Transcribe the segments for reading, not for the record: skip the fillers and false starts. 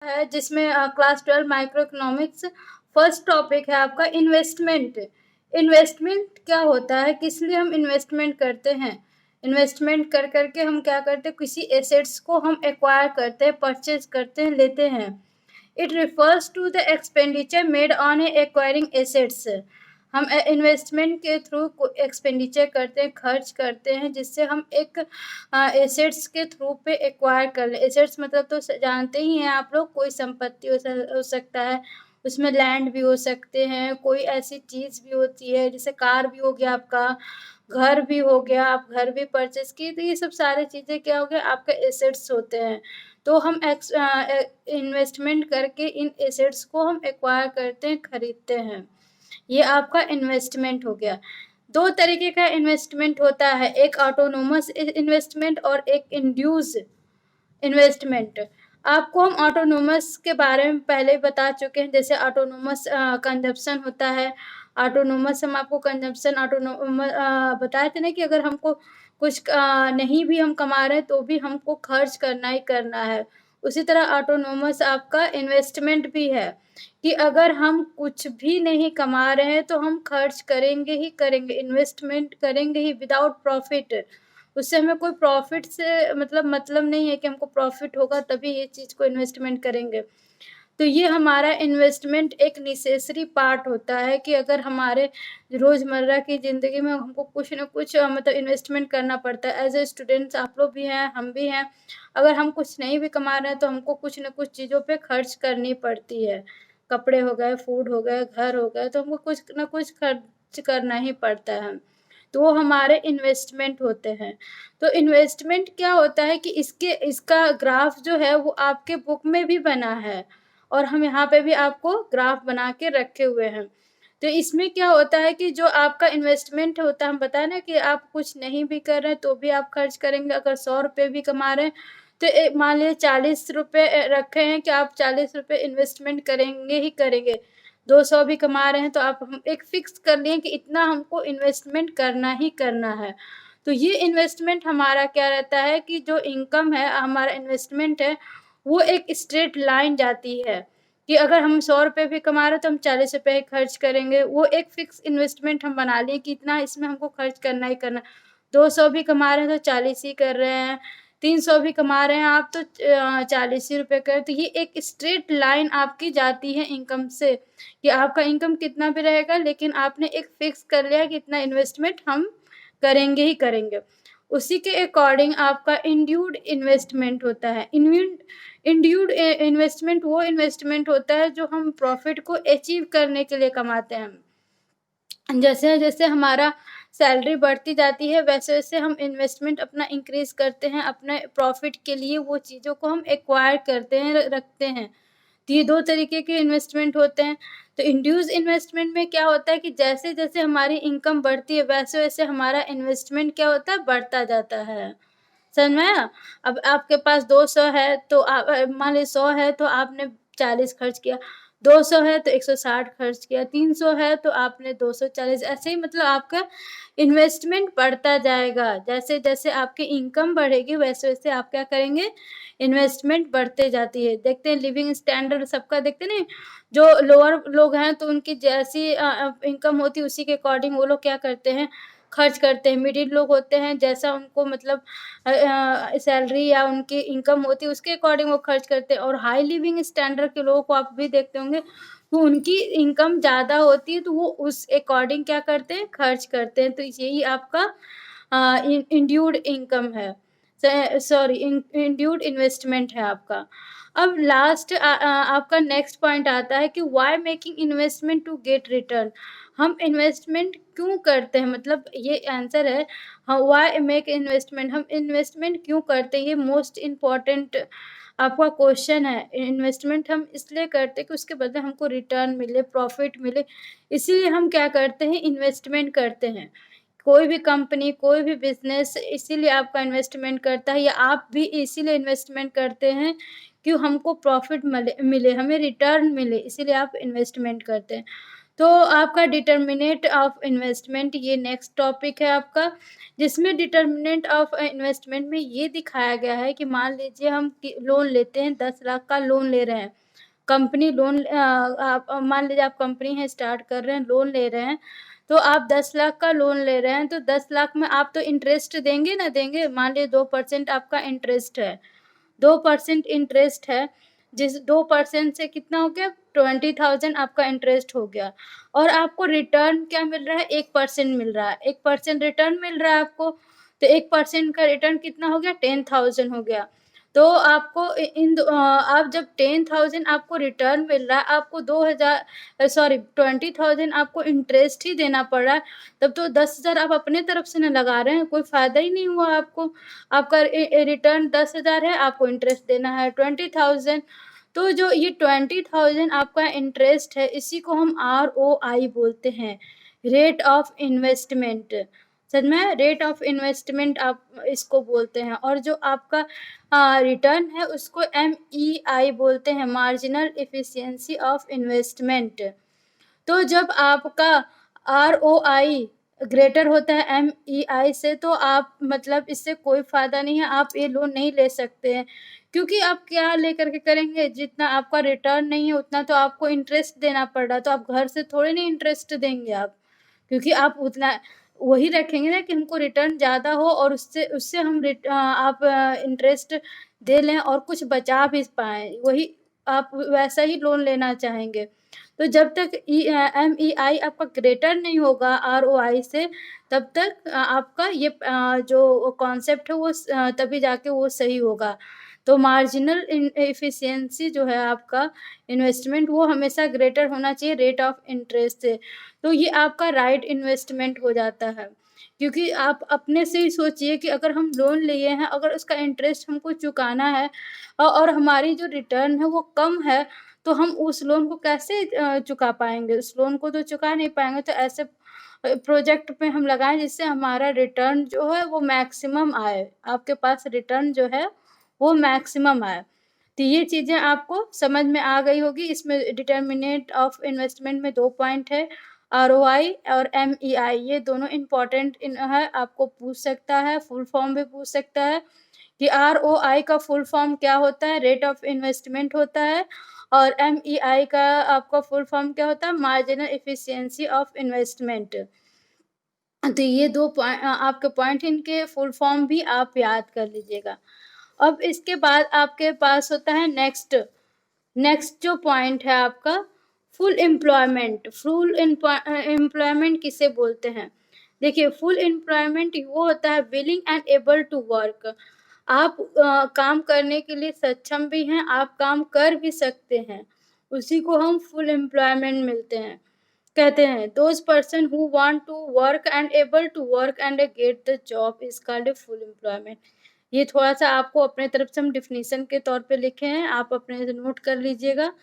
है जिसमें class 12 micro economics first topic है आपका इन्वेस्टमेंट। इन्वेस्टमेंट क्या होता है, किस लिए हम इन्वेस्टमेंट करते हैं? इन्वेस्टमेंट कर करके हम क्या करते हैं, किसी एसेट्स को हम एक्वायर करते हैं, परचेज करते हैं, लेते हैं। It refers to the expenditure made on acquiring assets. हम इन्वेस्टमेंट के थ्रू एक्सपेंडिचर करते हैं, खर्च करते हैं, जिससे हम एक एसेट्स के थ्रू पे एक्वायर कर लें। एसेट्स मतलब तो जानते ही हैं आप लोग, कोई संपत्ति हो सकता है, उसमें लैंड भी हो सकते हैं, कोई ऐसी चीज़ भी होती है, जैसे कार भी हो गया आपका, घर भी हो गया, आप घर भी परचेस किए, तो ये सब सारी चीज़ें क्या हो गया, आपके एसेट्स होते हैं। तो हम इन्वेस्टमेंट करके इन एसेट्स को हम एक्वायर करते हैं, खरीदते हैं। ये आपका इन्वेस्टमेंट हो गया। 2 तरीके का इन्वेस्टमेंट होता है, एक ऑटोनोमस इन्वेस्टमेंट और एक इंड्यूस इन्वेस्टमेंट। आपको हम ऑटोनोमस के बारे में पहले बता चुके हैं, जैसे ऑटोनोमस कंजप्शन होता है। ऑटोनोमस हम आपको कंजप्शन बताए थे ना कि अगर हमको कुछ नहीं भी हम कमा रहे हैं तो भी हमको खर्च करना ही करना है। उसी तरह ऑटोनोमस आपका इन्वेस्टमेंट भी है कि अगर हम कुछ भी नहीं कमा रहे हैं तो हम खर्च करेंगे ही करेंगे, इन्वेस्टमेंट करेंगे ही विदाउट प्रॉफिट। उससे हमें कोई प्रॉफिट से मतलब नहीं है कि हमको प्रॉफिट होगा तभी ये चीज़ को इन्वेस्टमेंट करेंगे। तो ये हमारा इन्वेस्टमेंट एक नेसेसरी पार्ट होता है कि अगर हमारे रोज़मर्रा की ज़िंदगी में हमको कुछ न कुछ मतलब इन्वेस्टमेंट करना पड़ता है। एज़ ए स्टूडेंट्स आप लोग भी हैं, हम भी हैं। अगर हम कुछ नहीं भी कमा रहे हैं तो हमको कुछ न कुछ चीज़ों पे खर्च करनी पड़ती है। कपड़े हो गए, फूड हो गए, घर हो गए, तो हमको कुछ न कुछ खर्च करना ही पड़ता है। तो वो हमारे इन्वेस्टमेंट होते हैं। तो इन्वेस्टमेंट क्या होता है कि इसका ग्राफ जो है वो आपके बुक में भी बना है और हम यहाँ पे भी आपको ग्राफ बना के रखे हुए हैं। तो इसमें क्या होता है कि जो आपका इन्वेस्टमेंट होता है, हम बताए ना कि आप कुछ नहीं भी कर रहे हैं तो भी आप खर्च करेंगे। अगर 100 रुपये भी कमा रहे हैं तो मान लीजिए 40 रुपये रखे हैं कि आप 40 रुपये इन्वेस्टमेंट करेंगे ही करेंगे। 200 भी कमा रहे हैं तो आप हम एक फिक्स कर लिए कि इतना हमको इन्वेस्टमेंट करना ही करना है। तो ये इन्वेस्टमेंट हमारा क्या रहता है कि जो इनकम है, हमारा इन्वेस्टमेंट है, वो एक स्ट्रेट लाइन जाती है कि अगर हम 100 रुपये भी कमा रहे हैं तो हम 40 रुपये ही खर्च करेंगे। वो एक फिक्स इन्वेस्टमेंट हम बना लिए कि इतना इसमें हमको खर्च करना ही करना। 200 भी कमा रहे हैं तो 40 ही कर रहे हैं, 300 भी कमा रहे हैं आप तो 40 ही रुपये कर। तो ये एक स्ट्रेट लाइन आपकी जाती है इनकम से कि आपका इनकम कितना भी रहेगा, लेकिन आपने एक फिक्स कर लिया कि इतना इन्वेस्टमेंट हम करेंगे ही करेंगे। उसी के अकॉर्डिंग आपका इंड्यूड इन्वेस्टमेंट होता है। इंड्यूड इन्वेस्टमेंट वो इन्वेस्टमेंट होता है जो हम प्रॉफिट को अचीव करने के लिए कमाते हैं। जैसे-जैसे हमारा सैलरी बढ़ती जाती है वैसे-वैसे हम इन्वेस्टमेंट अपना इंक्रीज़ करते हैं, अपने प्रॉफिट के लिए वो चीज़ों को हम एक्वायर करते हैं, रखते हैं। तो ये 2 तरीके के इन्वेस्टमेंट होते हैं। तो इंड्यूस इन्वेस्टमेंट में क्या होता है कि जैसे-जैसे हमारी इनकम बढ़ती है वैसे-वैसे हमारा इन्वेस्टमेंट क्या होता है, बढ़ता जाता है। समझ में आया? अब आपके पास 200 है तो मान लीजिए 100 है तो आपने 40 खर्च किया, 200 है तो 160 खर्च किया, 300 है तो आपने 240, ऐसे ही मतलब आपका इन्वेस्टमेंट बढ़ता जाएगा। जैसे-जैसे आपकी इनकम बढ़ेगी वैसे-वैसे आप क्या करेंगे, इन्वेस्टमेंट बढ़ते जाती है। देखते हैं लिविंग स्टैंडर्ड सबका देखते नहीं, जो लोअर लोग हैं तो उनकी जैसी इनकम होती है उसी के अकॉर्डिंग वो लोग क्या करते हैं, खर्च करते हैं। मिडिल लोग होते हैं जैसा उनको मतलब सैलरी या उनकी इनकम होती है उसके अकॉर्डिंग वो खर्च करते हैं, और हाई लिविंग स्टैंडर्ड के लोगों को आप भी देखते होंगे तो उनकी इनकम ज़्यादा होती है तो वो उस अकॉर्डिंग क्या करते हैं, खर्च करते हैं। तो यही आपका इंड्यूड इनकम है, सॉरी इंड्यूड इन्वेस्टमेंट है आपका। अब लास्ट आपका नेक्स्ट पॉइंट आता है कि why making investment to get return. हम इन्वेस्टमेंट क्यों करते हैं, मतलब ये आंसर है, व्हाई मेक इन्वेस्टमेंट, हम इन्वेस्टमेंट क्यों करते हैं, ये मोस्ट इम्पॉर्टेंट आपका क्वेश्चन है। इन्वेस्टमेंट हम इसलिए करते हैं कि उसके बदले हमको रिटर्न मिले, प्रॉफिट मिले, इसीलिए हम क्या करते हैं, इन्वेस्टमेंट करते हैं। कोई भी कंपनी, कोई भी बिज़नेस इसीलिए आपका इन्वेस्टमेंट करता है, या आप भी इसीलिए इन्वेस्टमेंट करते हैं कि हमको प्रॉफिट मिले, हमें रिटर्न मिले, इसीलिए आप इन्वेस्टमेंट करते हैं। तो आपका डिटर्मिनेंट ऑफ इन्वेस्टमेंट ये नेक्स्ट टॉपिक है आपका, जिसमें डिटर्मिनेंट ऑफ इन्वेस्टमेंट में ये दिखाया गया है कि मान लीजिए हम लोन लेते हैं, 10 लाख का लोन ले रहे हैं, कंपनी लोन, आप मान लीजिए आप कंपनी है, स्टार्ट कर रहे हैं, लोन ले रहे हैं, तो आप 10 लाख का लोन ले रहे हैं, तो 10 लाख में आप तो इंटरेस्ट देंगे ना देंगे, मान लीजिए 2% आपका इंटरेस्ट है, 2% इंटरेस्ट है, जिस 2% से कितना हो गया, 20,000 आपका इंटरेस्ट हो गया, और आपको रिटर्न क्या मिल रहा है, 1% मिल रहा है, 1% रिटर्न मिल रहा है आपको, तो 1% का रिटर्न कितना हो गया, 10,000 हो गया। तो आपको आप जब 10,000 आपको रिटर्न मिल रहा है, आपको 20,000 आपको इंटरेस्ट ही देना पड़ रहा है, तब तो 10,000 आप अपने तरफ से ना लगा रहे हैं, कोई फ़ायदा ही नहीं हुआ आपको। आपका रिटर्न 10,000 है, आपको इंटरेस्ट देना है 20,000। तो जो ये 20,000 आपका इंटरेस्ट है, इसी को हम ROI बोलते हैं, रेट ऑफ इन्वेस्टमेंट। समझ में, रेट ऑफ इन्वेस्टमेंट आप इसको बोलते हैं। और जो आपका रिटर्न है उसको MEI बोलते हैं, मार्जिनल एफिशिएंसी ऑफ इन्वेस्टमेंट। तो जब आपका ROI ग्रेटर होता है MEI से, तो आप मतलब इससे कोई फ़ायदा नहीं है, आप ये लोन नहीं ले सकते हैं, क्योंकि आप क्या लेकर के करेंगे, जितना आपका रिटर्न नहीं है उतना तो आपको इंटरेस्ट देना पड़ रहा है, तो आप घर से थोड़े नहीं इंटरेस्ट देंगे आप, क्योंकि आप उतना वही रखेंगे ना कि हमको रिटर्न ज़्यादा हो और उससे उससे हम आप इंटरेस्ट दे लें और कुछ बचा भी पाएँ, वही आप वैसा ही लोन लेना चाहेंगे। तो जब तक MEI आपका ग्रेटर नहीं होगा ROI से, तब तक आपका ये जो कॉन्सेप्ट है वो तभी जाके वो सही होगा। तो मार्जिनल एफिशिएंसी जो है आपका इन्वेस्टमेंट, वो हमेशा ग्रेटर होना चाहिए रेट ऑफ इंटरेस्ट से। तो ये आपका राइट इन्वेस्टमेंट हो जाता है, क्योंकि आप अपने से ही सोचिए कि अगर हम लोन लिए हैं, अगर उसका इंटरेस्ट हमको चुकाना है और हमारी जो रिटर्न है वो कम है, तो हम उस लोन को कैसे चुका पाएँगे? उस लोन को तो चुका नहीं पाएँगे, तो ऐसे प्रोजेक्ट पे हम लगाएँ जिससे हमारा रिटर्न जो है वो मैक्सिमम आए, आपके पास रिटर्न जो है वो मैक्सिमम आए। तो ये चीज़ें आपको समझ में आ गई होगी। इसमें डिटर्मिनेंट ऑफ इन्वेस्टमेंट में 2 पॉइंट है, ROI और MEI, ये दोनों इम्पोर्टेंट है, आपको पूछ सकता है, फुल फॉर्म भी पूछ सकता है कि ROI का फुल फॉर्म क्या होता है, रेट ऑफ इन्वेस्टमेंट होता है, और MEI का आपका फुल फॉर्म क्या होता है, मार्जिनल एफिशिएंसी ऑफ इन्वेस्टमेंट। तो ये 2 आपके पॉइंट, इनके फुल फॉर्म भी आप याद कर लीजिएगा। अब इसके बाद आपके पास होता है नेक्स्ट जो पॉइंट है आपका, फुल एम्प्लॉयमेंट। फुल एम्प्लॉयमेंट किसे बोलते हैं? देखिए, फुल एम्प्लॉयमेंट वो होता है willing and able to work. आप काम करने के लिए सक्षम भी हैं, आप काम कर भी सकते हैं, उसी को हम फुल एम्प्लॉयमेंट मिलते हैं, कहते हैं। Those person who want to work and able to work and get the job is called full employment. ये थोड़ा-सा आपको अपने तरफ से हम डेफिनेशन के तौर पे लिखे हैं, आप अपने से नोट कर लीजिएगा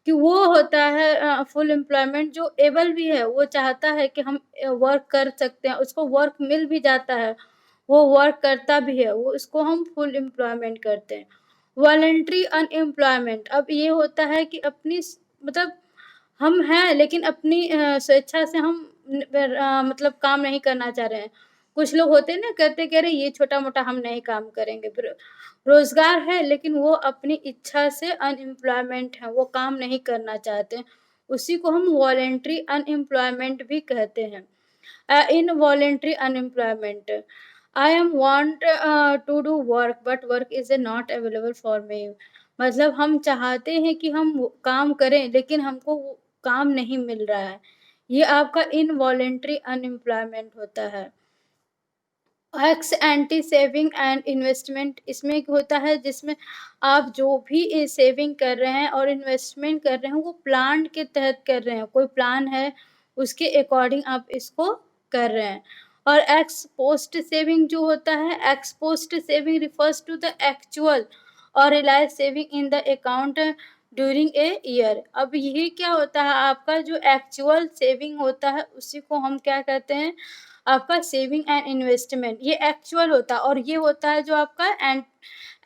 कि वो होता है फुल एम्प्लॉयमेंट जो एबल भी है, वो चाहता है कि हम वर्क कर सकते हैं, उसको वर्क मिल भी जाता है, वो वर्क करता भी है, वो उसको हम फुल एम्प्लॉयमेंट करते हैं। वॉलंटरी अनएम्प्लॉयमेंट, अब ये होता है कि अपनी मतलब हम हैं लेकिन अपनी स्वेच्छा से हम मतलब काम नहीं करना चाह रहे हैं। कुछ लोग होते हैं ना, कहते कि अरे ये छोटा-मोटा हम नहीं काम करेंगे। फिर रोज़गार है लेकिन वो अपनी इच्छा से अनएम्प्लॉयमेंट है, वो काम नहीं करना चाहते हैं। उसी को हम वॉलंटरी अनएम्प्लॉयमेंट भी कहते हैं। Involuntary unemployment, I am want to do work but work is not available for me. मतलब हम चाहते हैं कि हम वो काम करें लेकिन हमको वो काम नहीं मिल रहा है। ये आपका इनवॉलंटरी अनएम्प्लॉयमेंट होता है। X anti saving and investment, इसमें एक होता है जिसमें आप जो भी सेविंग कर रहे हैं और इन्वेस्टमेंट कर रहे हैं वो प्लान के तहत कर रहे हैं, कोई प्लान है उसके अकॉर्डिंग आप इसको कर रहे हैं। और एक्स पोस्ट सेविंग जो होता है, ex post saving refers to the actual और reliance saving in the account during a year. अब ये क्या होता है, आपका जो एक्चुअल सेविंग होता है उसी को हम क्या कहते हैं, आपका सेविंग एंड इन्वेस्टमेंट, ये एक्चुअल होता है, और ये होता है जो आपका एंड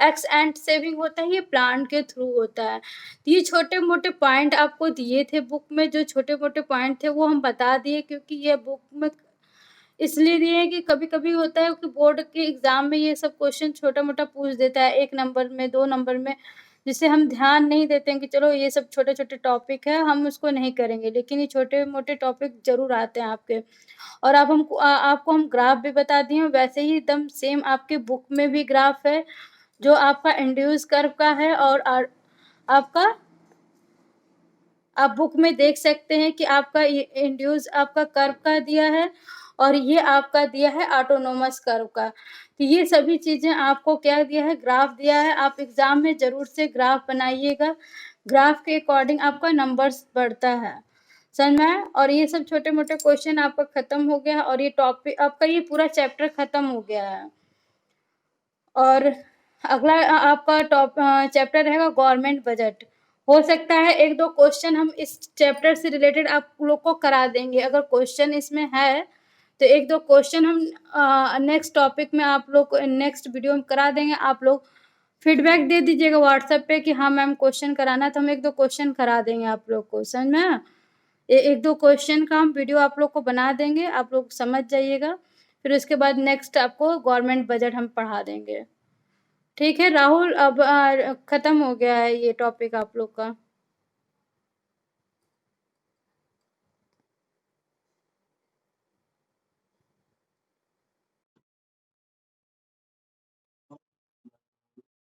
एक्स एंड सेविंग होता है, ये प्लान के थ्रू होता है। तो ये छोटे मोटे पॉइंट आपको दिए थे बुक में, जो छोटे मोटे पॉइंट थे वो हम बता दिए, क्योंकि ये बुक में इसलिए दिए हैं कि कभी कभी होता है कि बोर्ड के एग्जाम में ये सब क्वेश्चन छोटा मोटा पूछ देता है, 1 नंबर में 2 नंबर में, जिससे हम ध्यान नहीं देते हैं कि चलो ये सब छोटे छोटे टॉपिक है, हम उसको नहीं करेंगे, लेकिन ये छोटे मोटे टॉपिक जरूर आते हैं आपके। और अब आपको हम ग्राफ भी बता दिए हैं, वैसे ही एकदम सेम आपके बुक में भी ग्राफ है, जो आपका इंड्यूस कर्व का है, और आपका आप बुक में देख सकते हैं कि आपका ये इंड्यूस आपका कर्व का दिया है, और ये आपका दिया है ऑटोनोमस कर्व का। तो ये सभी चीज़ें आपको क्या दिया है, ग्राफ दिया है। आप एग्जाम में जरूर से ग्राफ बनाइएगा, ग्राफ के अकॉर्डिंग आपका नंबर्स बढ़ता है, समझ में आया? और ये सब छोटे मोटे क्वेश्चन आपका खत्म हो गया है, और ये टॉपिक आपका ये पूरा चैप्टर खत्म हो गया है। और अगला आपका चैप्टर रहेगा गवर्नमेंट बजट। हो सकता है 1-2 क्वेश्चन हम इस चैप्टर से रिलेटेड आप लोग को करा देंगे, अगर क्वेश्चन इसमें है तो 1-2 क्वेश्चन हम नेक्स्ट टॉपिक में आप लोग को नेक्स्ट वीडियो में करा देंगे। आप लोग फीडबैक दे दीजिएगा व्हाट्सएप पे कि हाँ मैम क्वेश्चन कराना है, तो हम 1-2 क्वेश्चन करा देंगे आप लोग को, समझ में आया? 1-2 क्वेश्चन का हम वीडियो आप लोग को बना देंगे, आप लोग समझ जाइएगा। फिर उसके बाद नेक्स्ट आपको गवर्नमेंट बजट हम पढ़ा देंगे। ठीक है राहुल, अब खत्म हो गया है ये टॉपिक आप लोग का।